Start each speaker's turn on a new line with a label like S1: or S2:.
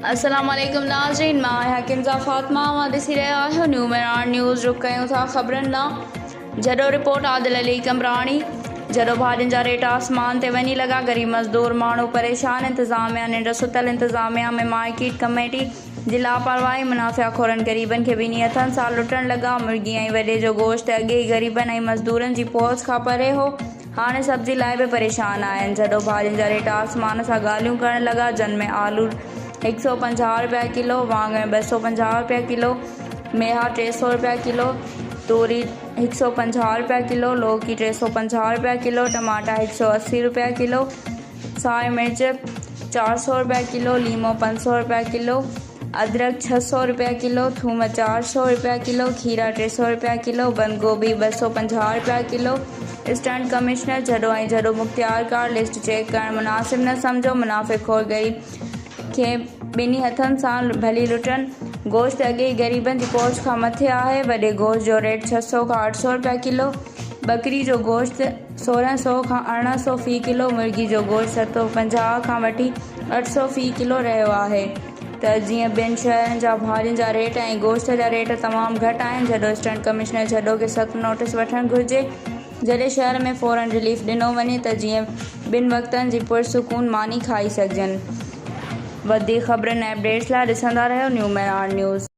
S1: अस्सलामुअलैकुम नाज़रीन, मां हकीमज़ा फ़ातिमा ॾिसी रहिया आहियो न्यू मेरान न्यूज़। रुक कयूं था ख़बरनि ॾांहुं। जॾो रिपोर्ट आदिल अली कमराणी। जॾो भाॼियुनि जा रेट आसमान ते वञी लॻा, ग़रीब मज़दूर माण्हू परेशान। इंतिज़ामिया निंड सुतल। इंतिज़ामिया में मार्केट कमेटी जी लापरवाही। मुनाफ़िया खोरनि ग़रीबनि खे ॿिन्ही हथनि सां लुटण लॻा। मुर्गी ऐं वॾे जो गोश्त अॻे ई ग़रीबनि ऐं मज़दूरनि जी पहुच खां परे हो, हाणे सब्ज़ी लाइ बि परेशान आहिनि। जॾो भाॼियुनि जा रेट आसमान सां ॻाल्हियूं करण लॻा, जिन में आलू 150 रुपया किलो, वाङण 250 रुपया किलो, मेहा 300 रुपया किलो, तोरी 150 रुपया किलो, लौकी 350 रुपया किलो, टमाटा 180 रुपया किलो, साई मिर्च 400 रुपया किलो, लीमो 500 रुपया किलो, अदरक 600 रुपया किलो, थूम 400 रुपया किलो, खीरा 300 रुपया किलो, बंद गोभी 250 रुपया किलो। स्टंट कमिश्नर जॾो ऐं जॾो मुख्तियारकार लिस्ट चेक करणु मुनासिब न सम्झो। मुनाफ़िक़ोर ग़रीब खे ॿिन्ही हथनि सां भली लुटनि। गोश्त अॻे ई ग़रीबनि जी पहुच खां मथे आहे। वॾे गोश्त जो रेट 600 खां 800 रुपया किलो, बकरी जो गोश्त 1600 खां 1800 फ़ी किलो, मुर्गी जो गोश्त 750 खां वठी 800 फ़ी किलो रहियो आहे। त जीअं ॿियनि शहरनि जा भाॼियुनि जा रेट ऐं गोश्त जा रेट तमामु घटि आहिनि। जॾो स्टंट कमिश्नर जॾो खे सख़्तु नोटिस वठणु घुरिजे। जॾहिं शहर में फ़ौरन रिलीफ ॾिनो वञे त जीअं ॿिनि वक़्तनि जी पुरसुकून मानी खाई सघजनि। वधीक ख़बरनि ऐं अपडेट्स लाइ ॾिसंदा रहियो न्यू मेरान न्यूज़।